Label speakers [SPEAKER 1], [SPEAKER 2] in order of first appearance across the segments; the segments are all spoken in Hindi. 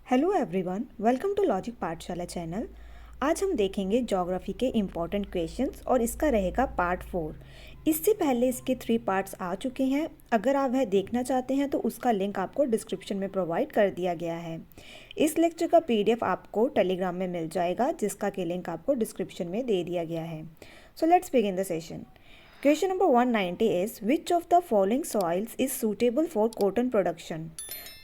[SPEAKER 1] Hello everyone, welcome to logic Pathshala channel. आज हम देखेंगे ज्योग्राफी के इम्पॉर्टेंट क्वेश्चंस और इसका रहेगा पार्ट 4। इससे पहले इसके 3 पार्ट्स आ चुके हैं। अगर आप वह देखना चाहते हैं तो उसका लिंक आपको डिस्क्रिप्शन में प्रोवाइड कर दिया गया है। इस लेक्चर का पीडीएफ आपको टेलीग्राम में मिल जाएगा, जिसका कि लिंक आपको डिस्क्रिप्शन में दे दिया गया है। So let's begin the session. Question number 190 is which of the following soils is suitable for cotton production.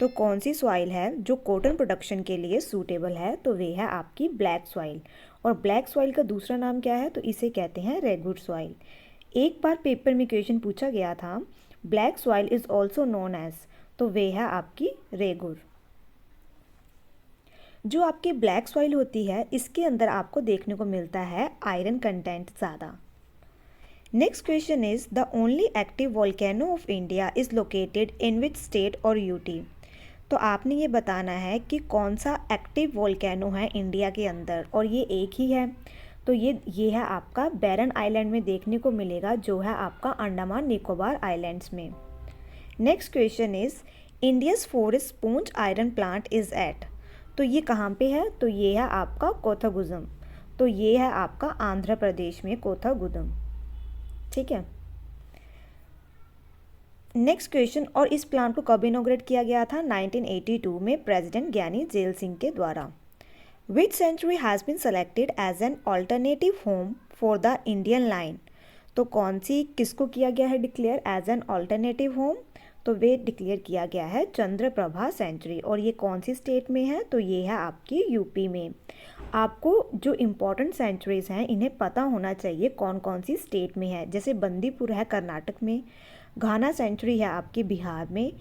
[SPEAKER 1] तो कौन सी सॉइल है जो कॉटन प्रोडक्शन के लिए सूटेबल है? तो वे है आपकी ब्लैक सॉइल। और ब्लैक सॉइल का दूसरा नाम क्या है? तो इसे कहते हैं रेगुर सॉइल। एक बार पेपर में क्वेश्चन पूछा गया था, black soil is also known as, तो वे है आपकी रेगुर। जो आपकी ब्लैक सॉइल होती है, इसके अंदर आपको देखने को मिलता है आयरन कंटेंट ज़्यादा। Next question is the only active volcano of India is located in which state और यूटी। तो आपने ये बताना है कि कौन सा एक्टिव वोल्केनो है इंडिया के अंदर, और ये एक ही है। तो ये है आपका बैरन आइलैंड में देखने को मिलेगा, जो है आपका अंडमान निकोबार आइलैंड्स में। Next question is India's forest sponge iron plant is at. तो ये कहाँ पे है? तो ये है आपका कोथागुजम। तो ये है आपका आंध्र प्रदेश में कोथागुदम। ठीक है। नेक्स्ट क्वेश्चन, और इस प्लांट को कब इनॉग्रेट किया गया था? 1982 में प्रेसिडेंट ज्ञानी जेल सिंह के द्वारा। Which sanctuary has been selected as an alternative home for the Indian lion. तो कौन सी किसको किया गया है declare as an alternative home? तो वे डिक्लेयर किया गया है चंद्रप्रभा सेंचुरी। और ये कौन सी स्टेट में है? तो ये है आपकी यूपी में। आपको जो इम्पोर्टेंट सेंचुरीज हैं इन्हें पता होना चाहिए कौन कौन सी स्टेट में है। जैसे बंदीपुर है कर्नाटक में, घाना सेंचुरी है आपकी बिहार में,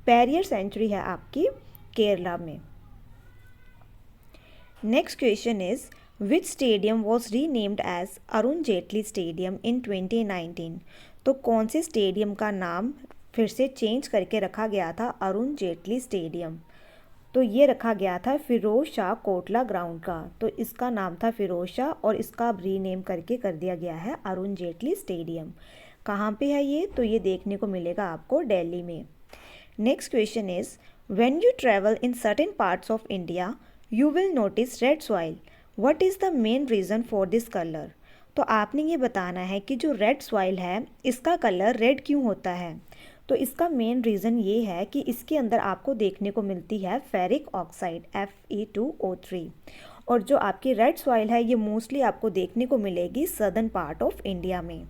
[SPEAKER 1] पेरियर सेंचुरी है आपकी केरला में। Next question is which stadium was renamed as Arun Jaitley stadium in 2019। तो कौन से स्टेडियम का नाम फिर से चेंज करके रखा गया था अरुण जेटली स्टेडियम? तो ये रखा गया था फिरोज शाह कोटला ग्राउंड का। तो इसका नाम था फिरोज शाह और इसका अब रीनेम करके कर दिया गया है अरुण जेटली स्टेडियम। कहाँ पे है ये? तो ये देखने को मिलेगा आपको दिल्ली में। Next question is when you travel in certain parts of India you will notice red soil, what is the main reason for this colour. तो आपने ये बताना है कि जो रेड सॉइल है इसका कलर रेड क्यों होता है। तो इसका मेन रीज़न ये है कि इसके अंदर आपको देखने को मिलती है फेरिक ऑक्साइड Fe2O3। और जो आपकी रेड सॉइल है ये मोस्टली आपको देखने को मिलेगी सदर्न पार्ट ऑफ इंडिया में।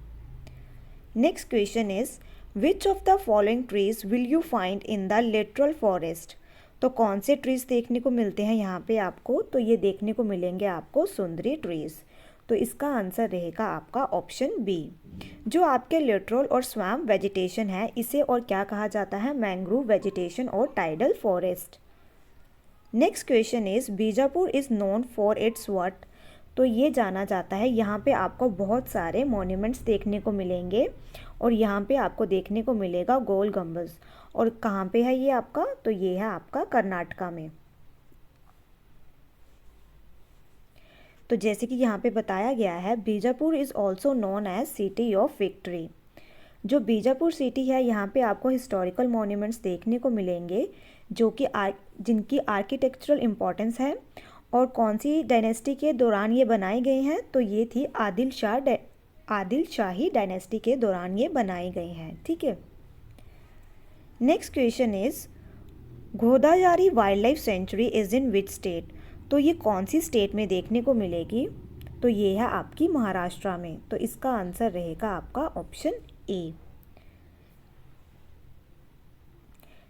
[SPEAKER 1] Next question is which of the following trees will you find in the literal forest. तो कौन से ट्रीज देखने को मिलते हैं यहाँ पे आपको? तो ये देखने को मिलेंगे आपको सुंदरी ट्रीज। तो इसका आंसर रहेगा आपका ऑप्शन बी। जो आपके लिटरल और स्वैम्प वेजिटेशन है इसे और क्या कहा जाता है? मैंग्रोव वेजिटेशन और tidal forest. Next question is Bijapur is known for its what. तो ये जाना जाता है, यहाँ पे आपको बहुत सारे मॉन्यूमेंट्स देखने को मिलेंगे और यहाँ पे आपको देखने को मिलेगा गोल गुम्बज। और कहाँ पे है ये आपका? तो ये है आपका कर्नाटका में। तो जैसे कि यहाँ पे बताया गया है Bijapur is also known as city of victory. जो बीजापुर सिटी है यहाँ पे आपको हिस्टोरिकल मॉन्यूमेंट्स देखने को मिलेंगे जो कि जिनकी आर्किटेक्चरल इम्पोर्टेंस है। और कौन सी डायनेस्टी के दौरान ये बनाए गए हैं? तो ये थी आदिल शाही डायनेस्टी के दौरान ये बनाए गए हैं। ठीक है। Next question is Godavari wild life sanctuary is in which state. तो ये कौन सी स्टेट में देखने को मिलेगी? तो ये है आपकी महाराष्ट्र में। तो इसका आंसर रहेगा आपका option A.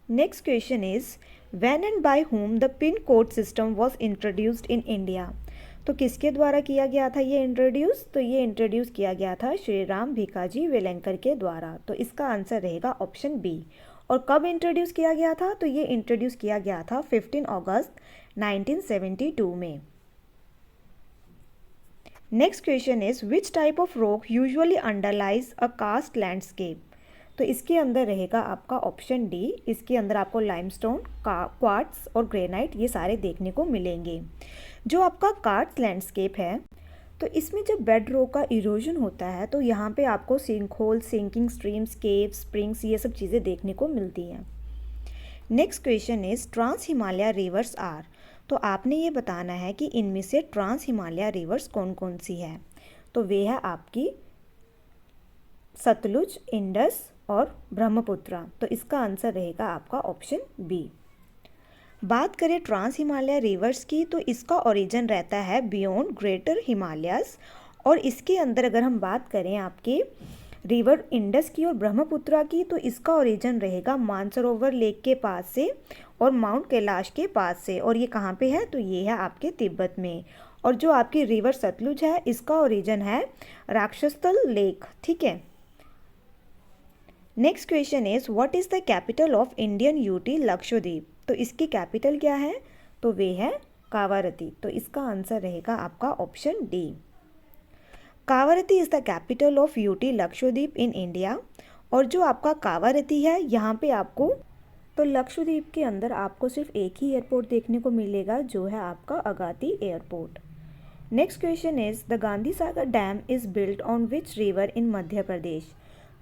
[SPEAKER 1] Next question is when and by whom the pin code system was introduced in India. तो किसके द्वारा किया गया था ये इंट्रोड्यूस? तो ये इंट्रोड्यूस किया गया था श्री राम भिकाजी वेलंकर के द्वारा। तो इसका आंसर रहेगा ऑप्शन बी। और कब इंट्रोड्यूस किया गया था? तो ये इंट्रोड्यूस किया गया था 15 अगस्त 1972 में। Next question is which type of rock usually underlies a karst landscape. तो इसके अंदर रहेगा आपका ऑप्शन डी। इसके अंदर आपको लाइमस्टोन, क्वार्ट्स और ग्रेनाइट ये सारे देखने को मिलेंगे। जो आपका कास्ट लैंडस्केप है तो इसमें जब बेड रॉक का इरोजन होता है तो यहाँ पे आपको sink hole, sinking streams, cave, springs ये सब चीज़ें देखने को मिलती हैं। Next question is trans Himalaya rivers are. तो आपने ये बताना है कि इनमें से ट्रांस हिमालय रिवर्स कौन कौन सी है। तो वे है आपकी सतलुज, इंडस और ब्रह्मपुत्र। तो इसका आंसर रहेगा आपका ऑप्शन बी। बात करें ट्रांस हिमालय रिवर्स की, तो इसका ओरिजिन रहता है बियॉन्ड ग्रेटर हिमालयस, और इसके अंदर अगर हम बात करें आपके रिवर इंडस की और ब्रह्मपुत्रा की, तो इसका ओरिजिन रहेगा मानसरोवर लेक के पास से और माउंट कैलाश के पास से। और ये कहाँ पे है? तो ये है आपके तिब्बत में। और जो आपकी रिवर सतलुज है, इसका ओरिजिन है राक्षसतल लेक। ठीक है। Next question is what is the capital of Indian UT Lakshadweep. तो इसकी कैपिटल क्या है? तो वे है कावारती। तो इसका आंसर रहेगा आपका option D. Kavaratti is the capital of UT Lakshadweep in India. और जो आपका कावारती है, यहाँ पे आपको तो लक्षद्वीप के अंदर आपको सिर्फ एक ही एयरपोर्ट देखने को मिलेगा, जो है आपका Agatti airport. Next question is the Gandhi Sagar dam is built on which river in Madhya Pradesh.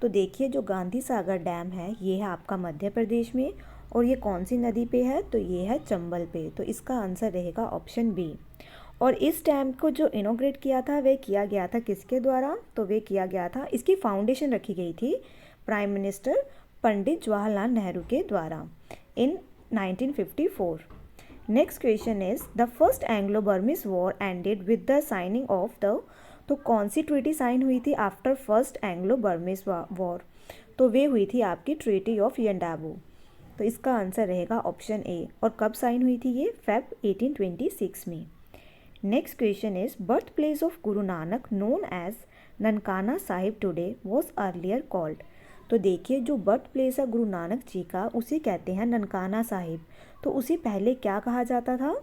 [SPEAKER 1] तो देखिए, जो गांधी सागर डैम है ये है आपका मध्य प्रदेश में, और ये कौन सी नदी पे है? तो ये है चंबल पे। तो इसका आंसर रहेगा ऑप्शन बी। और इस डैम को जो इनोग्रेट किया था वह किया गया था किसके द्वारा? तो वे किया गया था, इसकी फाउंडेशन रखी गई थी प्राइम मिनिस्टर पंडित जवाहरलाल नेहरू के द्वारा इन 1954। Next question is the first Anglo Burmese war ended with the signing off the. तो कौन सी ट्रीटी साइन हुई थी after first Anglo Burmese war? तो वे हुई थी आपकी ट्रीटी ऑफ यंडाबू। तो इसका आंसर रहेगा ऑप्शन ए। और कब साइन हुई थी ये? फेब 1826 में। Next question is birth place of Guru Nanak known as Nankana Sahib today was earlier called. तो देखिए, जो बर्थ प्लेस है गुरु नानक जी का, उसे कहते हैं ननकाना साहिब। तो उसे पहले क्या कहा जाता था?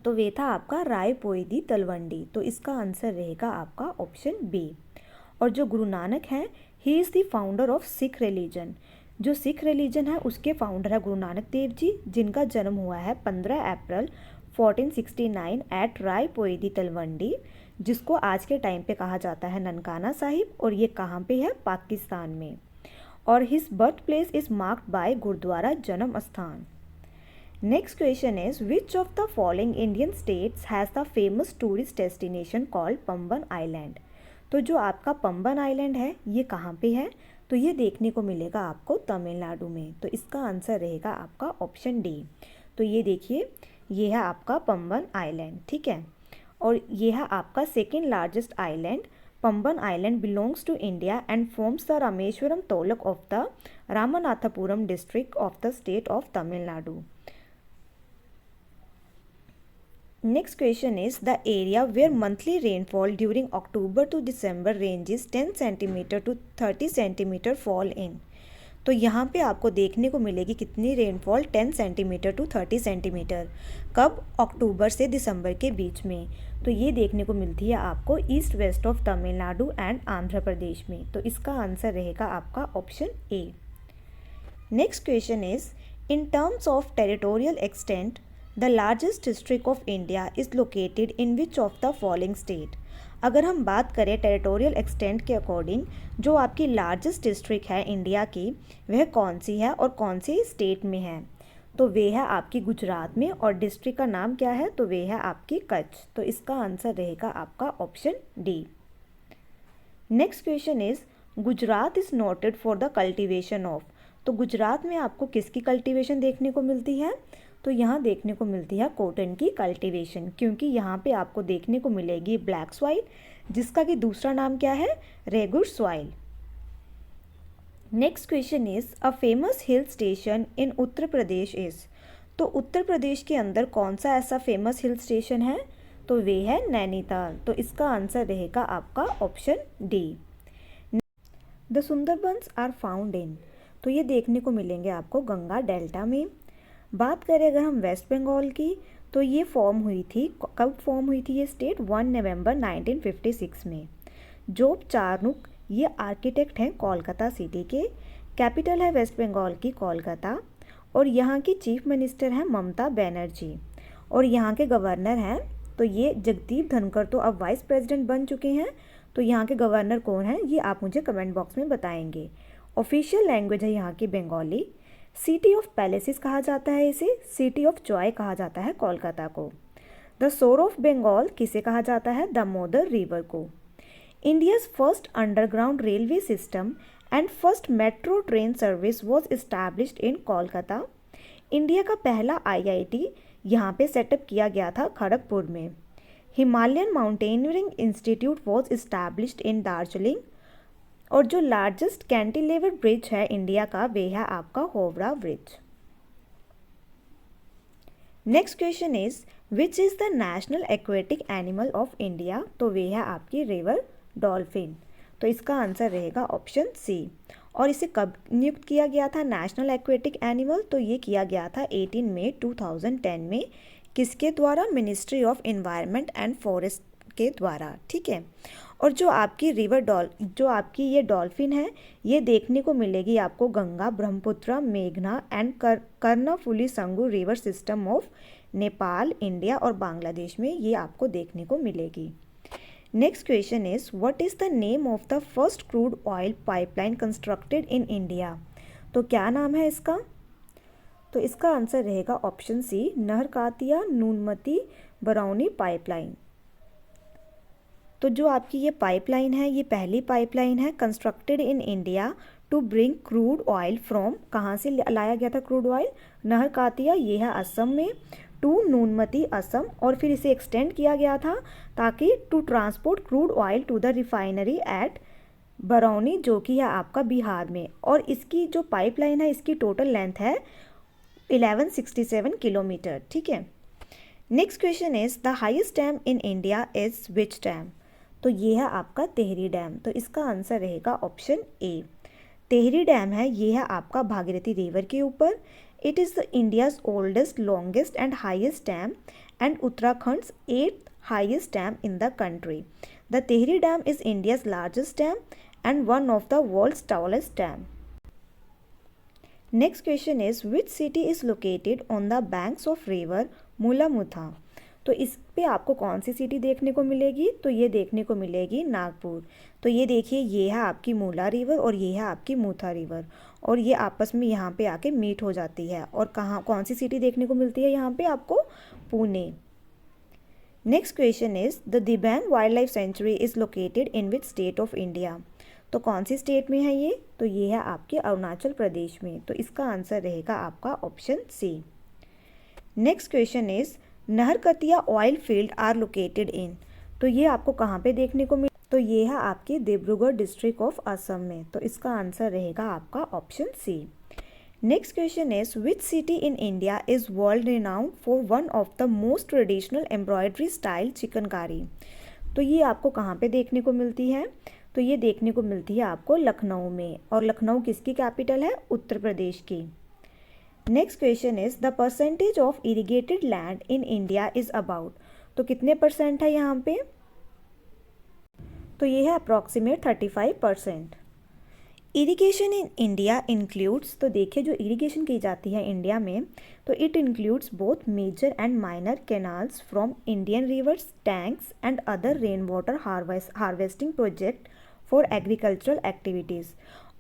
[SPEAKER 1] तो वे था आपका राय पोईदी तलवंडी। तो इसका आंसर रहेगा आपका ऑप्शन बी। और जो गुरु नानक हैं, he is the founder of Sikh religion. जो सिख रिलीजन है उसके फाउंडर है गुरु नानक देव जी, जिनका जन्म हुआ है 15 अप्रैल 1469 एट राय पोईदी तलवंडी, जिसको आज के टाइम पे कहा जाता है ननकाना साहिब। और ये कहाँ पे है? पाकिस्तान में। और his birth place is marked by Gurdwara Janam Sthan. Next question is which of the following Indian states has the famous tourist destination called Pamban island. तो जो आपका पम्बन आइलैंड है ये कहाँ पे है? तो ये देखने को मिलेगा आपको तमिलनाडु में। तो इसका आंसर रहेगा आपका ऑप्शन डी। तो ये देखिए, ये है आपका पम्बन आइलैंड। ठीक है। और ये है आपका second largest island. Pamban island belongs to India and forms the Rameswaram taluk of the Ramanathapuram district of the state of Tamil Nadu. Next question is the area where monthly rainfall during October to December ranges 10 cm to 30 cm fall in। तो यहाँ पे आपको देखने को मिलेगी कितनी रेनफॉल? 10 centimetre to 30 centimetre. कब? अक्टूबर से दिसंबर के बीच में। तो ये देखने को मिलती है आपको east west of Tamil Nadu and Andhra Pradesh में। तो इसका आंसर रहेगा आपका option A. Next question is in terms of territorial extent the largest district of India is located in which of the following state. अगर हम बात करें टेरिटोरियल एक्सटेंट के अकॉर्डिंग, जो आपकी लार्जेस्ट डिस्ट्रिक्ट है इंडिया की, वह कौन सी है और कौन सी स्टेट में है? तो वे है आपकी गुजरात में। और डिस्ट्रिक्ट का नाम क्या है? तो वे है आपकी कच्छ। तो इसका आंसर रहेगा आपका option D. Next question is Gujarat is noted for the cultivation of. तो गुजरात में आपको किसकी कल्टिवेशन देखने को मिलती है? तो यहाँ देखने को मिलती है कॉटन की कल्टीवेशन, क्योंकि यहाँ पे आपको देखने को मिलेगी ब्लैक सॉइल, जिसका कि दूसरा नाम क्या है? Regur soil. Next question is a famous hill station in Uttar Pradesh is. तो उत्तर प्रदेश के अंदर कौन सा ऐसा फेमस हिल स्टेशन है? तो वे है नैनीताल। तो इसका आंसर रहेगा आपका option D. The Sundarbans are found in. तो ये देखने को मिलेंगे आपको गंगा डेल्टा में। बात करें अगर हम वेस्ट बंगाल की, तो ये फॉर्म हुई थी, कब फॉर्म हुई थी ये स्टेट? 1 नवंबर 1956 में। जोब चार्नुक ये आर्किटेक्ट हैं कोलकाता सिटी के। कैपिटल है वेस्ट बंगाल की कोलकाता। और यहाँ की चीफ मिनिस्टर हैं ममता बनर्जी। और यहाँ के गवर्नर हैं, तो ये जगदीप धनखड़ तो अब वाइस प्रेसिडेंट बन चुके हैं। तो यहाँ के गवर्नर कौन हैं ये आप मुझे कमेंट बॉक्स में बताएंगे। ऑफिशियल लैंग्वेज है यहाँ की बंगाली। सिटी ऑफ पैलेसेस कहा जाता है इसे, सिटी ऑफ जॉय कहा जाता है कोलकाता को। द शोर ऑफ बंगाल किसे कहा जाता है, दामोदर रिवर को। India's first underground railway system and first metro train service was established in Kolkata. India का पहला आईआईटी यहाँ पे सेटअप किया गया था खड़गपुर में। Himalayan mountaineering institute was established in Darjeeling. और जो लार्जेस्ट कैंटिलीवर ब्रिज है इंडिया का वे है आपका Howrah bridge. Next question is which is the national aquatic animal of India, तो वे है आपकी रिवर डॉल्फिन। तो इसका आंसर रहेगा ऑप्शन सी। और इसे कब नियुक्त किया गया था नेशनल एक्वेटिक एनिमल, तो ये किया गया था 18 मई 2010 में। किसके द्वारा, ministry of environment and forest के द्वारा, ठीक है। और जो आपकी जो आपकी ये डॉल्फिन है ये देखने को मिलेगी आपको गंगा, ब्रह्मपुत्र, मेघना and Karnaphuli Sangu river system of Nepal, India और बांग्लादेश में ये आपको देखने को मिलेगी। Next question is what is the name of the first crude oil pipeline constructed in India, तो क्या नाम है इसका, तो इसका आंसर रहेगा ऑप्शन सी, नहरकातिया नूनमती बरौनी पाइपलाइन। तो जो आपकी ये पाइपलाइन है ये पहली पाइपलाइन है constructed in India to bring crude oil from, कहाँ से लाया गया था क्रूड ऑयल, नहरकातिया ये है असम में, टू नूनमती असम, और फिर इसे एक्सटेंड किया गया था ताकि to transport crude oil to the refinery at Barauni जो कि है आपका बिहार में। और इसकी जो पाइपलाइन है इसकी टोटल लेंथ है 1167 किलोमीटर, ठीक है। Next question is the highest dam in India is which dam, तो ये है आपका टेहरी डैम। तो इसका आंसर रहेगा ऑप्शन ए। टेहरी डैम है ये है आपका भागीरथी रिवर के ऊपर। It is the India's oldest, longest and highest dam and Uttarakhand's 8th highest dam in the country. The Tehri dam is India's largest dam and one of the world's tallest dam. Next question is which city is located on the banks of river Mula Mutha, तो इस पे आपको कौन सी सिटी देखने को मिलेगी, तो ये देखने को मिलेगी नागपुर। तो ये देखिए ये है आपकी मूला रिवर और ये है आपकी मूथा रिवर, और ये आपस में यहाँ पे आके मीट हो जाती है। और कौन सी सिटी देखने को मिलती है यहाँ पे आपको, Pune. Next question is the Dibang wild life sanctuary is located in which state of India, तो कौन सी स्टेट में है ये, तो ये है आपके अरुणाचल प्रदेश में। तो इसका आंसर रहेगा आपका option C. Next question is Naharkatiya oil field are located in, तो ये आपको कहाँ पे देखने को मिले, तो ये है आपके डिब्रूगढ़ डिस्ट्रिक्ट ऑफ असम में। तो इसका आंसर रहेगा आपका option C. Next question is which city in India is world renowned for one of the most traditional embroidery style chikankari, तो ये आपको कहाँ पे देखने को मिलती है, तो ये देखने को मिलती है आपको लखनऊ में। और लखनऊ किसकी कैपिटल है, उत्तर प्रदेश की। Next question is the percentage of irrigated land in India is about, तो कितने परसेंट है यहाँ पे, तो ये है approximate 35%। Irrigation in India includes, तो देखिए जो इरिगेशन की जाती है इंडिया में तो it includes both major and minor canals from Indian rivers, tanks and other rain water harvesting project for agricultural activities.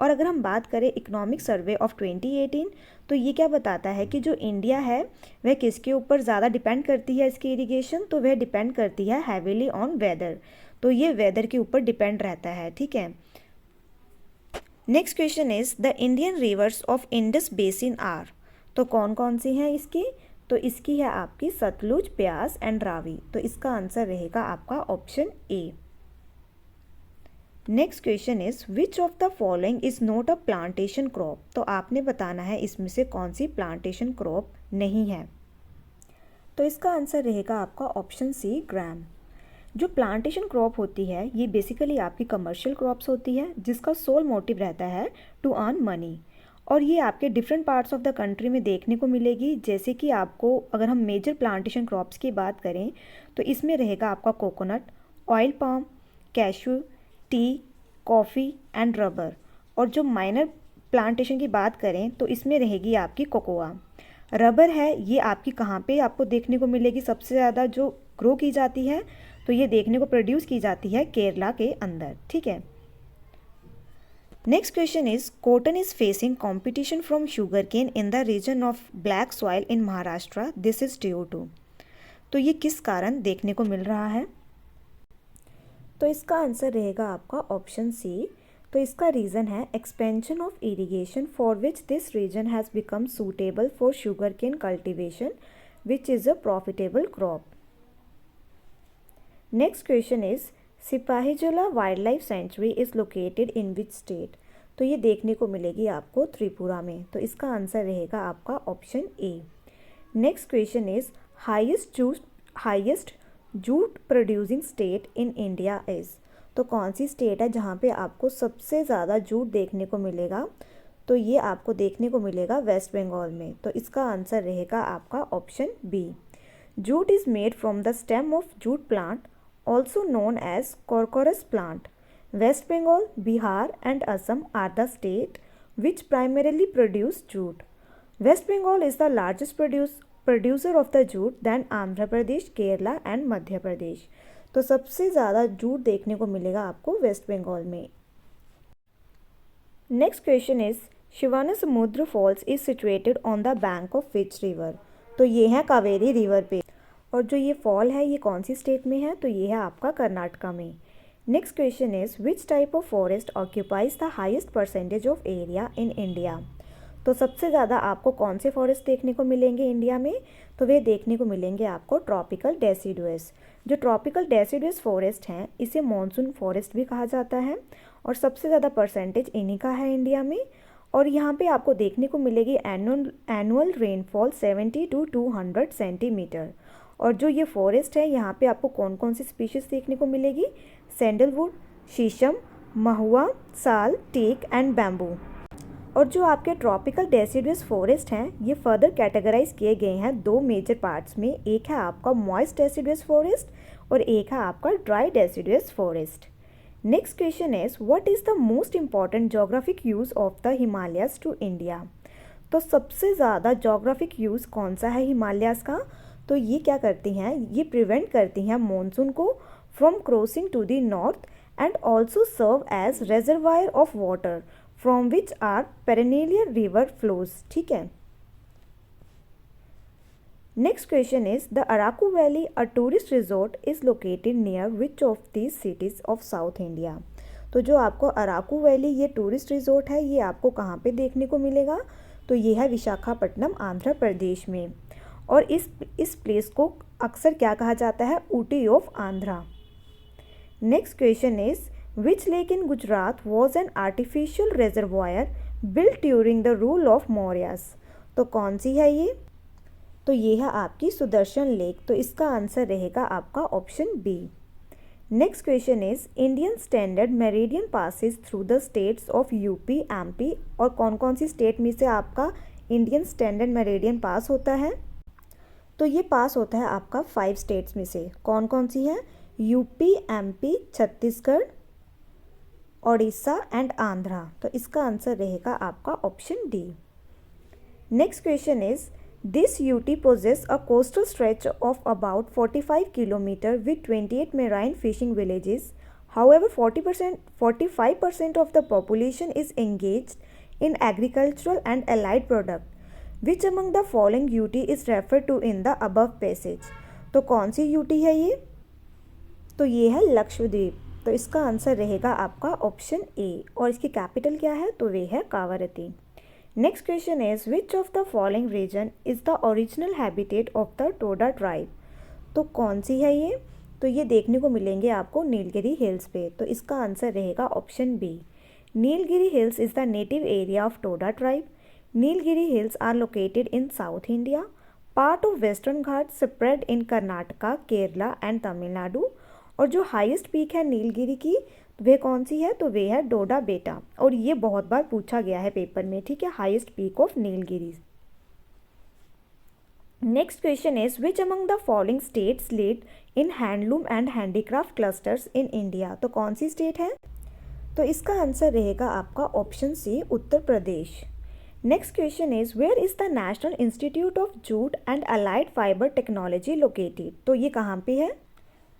[SPEAKER 1] और अगर हम बात करें इकोनॉमिक सर्वे ऑफ 2018 तो ये क्या बताता है कि जो इंडिया है वह किसके ऊपर ज़्यादा डिपेंड करती है इसकी इरिगेशन, तो वह डिपेंड करती है हैवीली ऑन वेदर, तो ये वेदर के ऊपर डिपेंड रहता है, ठीक है। Next question is the Indian rivers of Indus basin are, तो कौन कौन सी हैं इसकी, तो इसकी है आपकी सतलुज, ब्यास एंड रावी। तो इसका आंसर रहेगा आपका option A. Next question is which of the following is not a plantation crop, तो आपने बताना है इसमें से कौन सी प्लांटेशन क्रॉप नहीं है। तो इसका आंसर रहेगा आपका ऑप्शन सी, ग्राम। जो प्लांटेशन क्रॉप होती है ये बेसिकली आपकी कमर्शियल क्रॉप्स होती है जिसका सोल मोटिव रहता है टू अर्न मनी, और ये आपके different parts of the country में देखने को मिलेगी। जैसे कि आपको अगर हम मेजर प्लांटेशन क्रॉप्स की बात करें तो इसमें रहेगा आपका coconut, oil palm, cashew, T, coffee and rubber. और जो माइनर प्लांटेशन की बात करें तो इसमें रहेगी आपकी कोकोआ। रबर है ये आपकी कहाँ पे आपको देखने को मिलेगी, सबसे ज़्यादा जो ग्रो की जाती है तो ये देखने को प्रोड्यूस की जाती है केरला के अंदर, ठीक है। Next question is cotton is facing competition from sugar cane in the region of black soil in Maharashtra, this is due to. तो ये किस कारण देखने को मिल रहा है? तो इसका आंसर रहेगा आपका ऑप्शन सी। तो इसका रीज़न है expansion of irrigation for which this region has become suitable for sugar cane cultivation which is a profitable crop. Next question is Sepahijala wild life sanctuary is located in which state. तो ये देखने को मिलेगी आपको त्रिपुरा में। तो इसका आंसर रहेगा आपका option A. Next question is highest jute producing state in India is. तो कौन सी स्टेट है जहाँ पे आपको सबसे ज़्यादा जूट देखने को मिलेगा? तो ये आपको देखने को मिलेगा वेस्ट बंगाल में। तो इसका आंसर रहेगा आपका option B. Jute is made from the stem of jute plant also known as Corcorus plant. West Bengal, Bihar and Assam are the state which primarily produce jute. West Bengal is the largest producer of the jute than Andhra Pradesh, Kerala and Madhya Pradesh. तो सबसे ज़्यादा जूट देखने को मिलेगा आपको वेस्ट बंगाल में। Next question is Shivanasamudra falls is situated on the bank of which river. तो ये है कावेरी रिवर पे, और जो ये फॉल है ये कौन सी स्टेट में है? तो ये है आपका कर्नाटका में। Next question is which type of forest occupies the highest percentage of area in India. तो सबसे ज़्यादा आपको कौन से फॉरेस्ट देखने को मिलेंगे इंडिया में? तो वे देखने को मिलेंगे आपको ट्रॉपिकल डेसिडुअस। जो ट्रॉपिकल डेसिडुअस फॉरेस्ट हैं इसे मॉनसून फॉरेस्ट भी कहा जाता है, और सबसे ज़्यादा परसेंटेज इन्हीं का है इंडिया में। और यहाँ पे आपको देखने को मिलेगी एनुअल रेनफॉल 70 to 200 सेंटीमीटर। और जो ये फॉरेस्ट है यहाँ पे आपको कौन कौन सी स्पीशीज़ देखने को मिलेगी? सैंडलवुड, शीशम, महुआ, साल, टीक एंड बैम्बू। और जो आपके ट्रॉपिकल डेसिडुअस फॉरेस्ट हैं ये फर्दर कैटेगराइज किए गए हैं दो मेजर पार्ट्स में। एक है आपका मॉइस्ट डेसिडुअस फॉरेस्ट और एक है आपका dry deciduous forest. Next question is what is the most important geographic use of the Himalayas to India. तो सबसे ज़्यादा जोग्राफिक यूज़ कौन सा है हिमालयाज का? तो ये क्या करती हैं? ये प्रिवेंट करती हैं मॉनसून को from crossing to the north and also serve as reservoir of water from which are perennial river flows. ठीक है। Next question is the Araku valley a tourist resort is located near which of these cities of south India. तो जो आपको अराकू वैली ये टूरिस्ट रिजॉर्ट है ये आपको कहाँ पे देखने को मिलेगा? तो ये है विशाखापट्टनम, आंध्र प्रदेश में। और इस प्लेस को अक्सर क्या कहा जाता है? Ooty of Andhra. Next question is which lake in Gujarat was an artificial reservoir built during the rule of Mauryas. तो कौन सी है ये? तो ये है आपकी सुदर्शन लेक। तो इसका आंसर रहेगा आपका option B. Next question is Indian standard meridian passes through the states of UP, MP. और कौन कौन सी स्टेट में से आपका इंडियन स्टैंडर्ड मेरिडियन पास होता है? तो ये पास होता है आपका 5 स्टेट्स में से। कौन कौन सी हैं? UP, MP, Chhattisgarh, Odisha and Andhra. तो इसका आंसर रहेगा आपका option D. Next question is this UT possesses a coastal stretch of about 45 kilometre with 28 marine fishing villages. However, 45% of the population is engaged in agricultural and allied product. Which among the following UT is referred to in the above passage? तो कौन सी UT है ये? तो ये है लक्षद्वीप। तो इसका आंसर रहेगा आपका ऑप्शन ए। और इसकी कैपिटल क्या है? तो वे है Kavaratti. Next question is which of the following region is the original habitat of the Toda tribe. तो कौन सी है ये? तो ये देखने को मिलेंगे आपको नीलगिरी हिल्स पे। तो इसका आंसर रहेगा option B. Nilgiri hills is the native area of Toda tribe. Nilgiri hills are located in South India. Part of Western Ghats spread in Karnataka, Kerala and Tamil Nadu. और जो हाईएस्ट पीक है नीलगिरी की वे कौन सी है? तो वे है डोडा बेटा। और ये बहुत बार पूछा गया है पेपर में। ठीक है, highest peak of Nilgiri. Next question is which among the following states lead in handloom and handicraft clusters in India. तो कौन सी स्टेट है? तो इसका आंसर रहेगा आपका option C, Uttar Pradesh. Next question is where is the national institute of jute and allied fibre technology located. तो ये कहाँ पे है?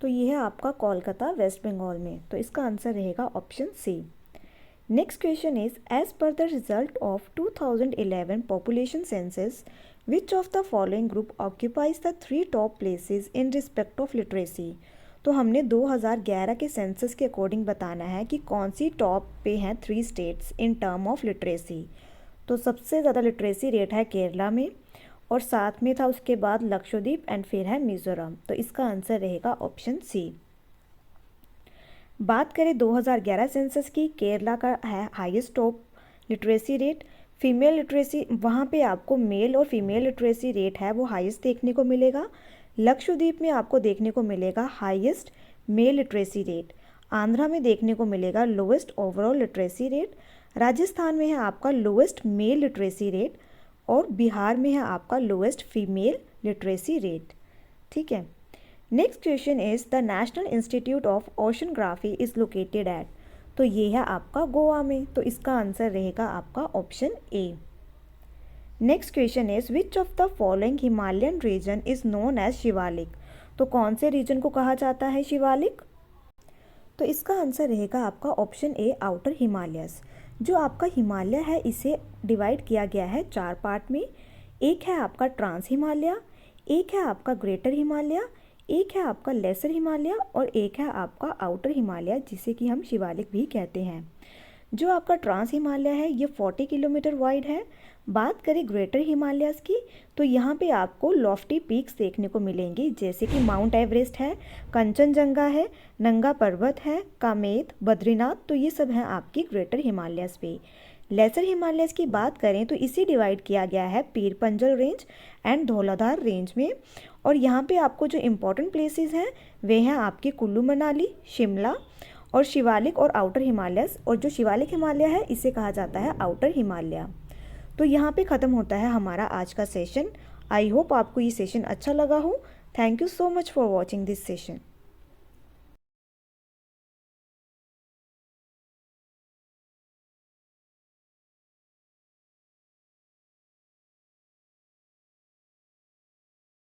[SPEAKER 1] तो ये है आपका कोलकाता, वेस्ट बंगाल में। तो इसका आंसर रहेगा option C. Next question is, as per the result of 2011 population census, which of the following group occupies the 3 top places in respect of literacy? तो हमने 2011 के सेंसस के अकॉर्डिंग बताना है कि कौन सी टॉप पे हैं 3 states in term of literacy. तो सबसे ज़्यादा लिटरेसी रेट है केरला में, और साथ में था उसके बाद लक्षद्वीप एंड फिर है मिज़ोरम। तो इसका आंसर रहेगा ऑप्शन सी। बात करें 2011 सेंसस की, केरला का है highest top literacy rate. Female literacy वहाँ पे आपको मेल और फीमेल लिटरेसी रेट है वो हाईएस्ट देखने को मिलेगा। लक्षद्वीप में आपको देखने को मिलेगा highest mail literacy rate. Andhra में देखने को मिलेगा lowest overall literacy rate. Rajasthan में है आपका लोएस्ट मेल लिटरेसी रेट, और बिहार में है आपका लोएस्ट फीमेल लिटरेसी रेट। ठीक है। Next question is, the national institute of oceanography is located at. तो ये है आपका गोवा में, तो इसका आंसर रहेगा आपका option A. Next question is, which of the following Himalayan region is known as Shivalik. तो कौन से रीजन को कहा जाता है शिवालिक? तो इसका आंसर रहेगा आपका ऑप्शन ए, आउटर हिमालयस। जो आपका हिमालय है इसे डिवाइड किया गया है 4 पार्ट में। एक है आपका ट्रांस हिमालय, एक है आपका ग्रेटर हिमालय, एक है आपका लेसर हिमालय, और एक है आपका आउटर हिमालय जिसे कि हम शिवालिक भी कहते हैं। जो आपका ट्रांस हिमालय है ये 40 किलोमीटर वाइड है। बात करें ग्रेटर हिमालयस की, तो यहाँ पे आपको लॉफ्टी पीक्स देखने को मिलेंगी, जैसे कि माउंट एवरेस्ट है, कंचनजंगा है, नंगा पर्वत है, कामेत, बद्रीनाथ। तो ये सब हैं आपकी ग्रेटर हिमालयस पे। लेसर हिमालयस की बात करें तो इसे डिवाइड किया गया है पीर Panjal range and Dhauladhar range में। और यहाँ पे आपको जो इम्पोर्टेंट प्लेसेस हैं वे हैं आपके कुल्लू मनाली, शिमला, और शिवालिक और आउटर हिमालयस। और जो शिवालिक हिमालय है इसे कहा जाता है आउटर हिमालय। तो यहाँ पे ख़त्म होता है हमारा आज का सेशन। आई होप आपको ये सेशन अच्छा लगा हो। Thank you so much for watching this session.